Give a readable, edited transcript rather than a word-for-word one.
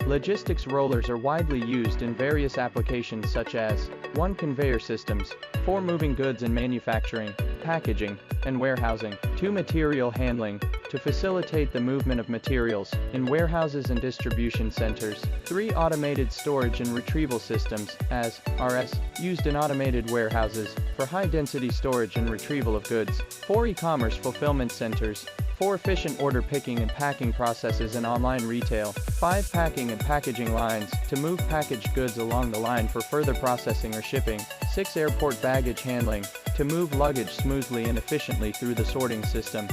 Logistics rollers are widely used in various applications such as 1. Conveyor systems, 4. Moving goods in manufacturing, packaging, and warehousing. 2. Material handling, to facilitate the movement of materials in warehouses and distribution centers. 3. Automated storage and retrieval systems, as RS, used in automated warehouses for high-density storage and retrieval of goods. 4. E-commerce fulfillment centers. 4. Efficient order picking and packing processes in online retail. 5. Packing and packaging lines, to move packaged goods along the line for further processing or shipping. 6. Airport baggage handling, to move luggage smoothly and efficiently through the sorting system.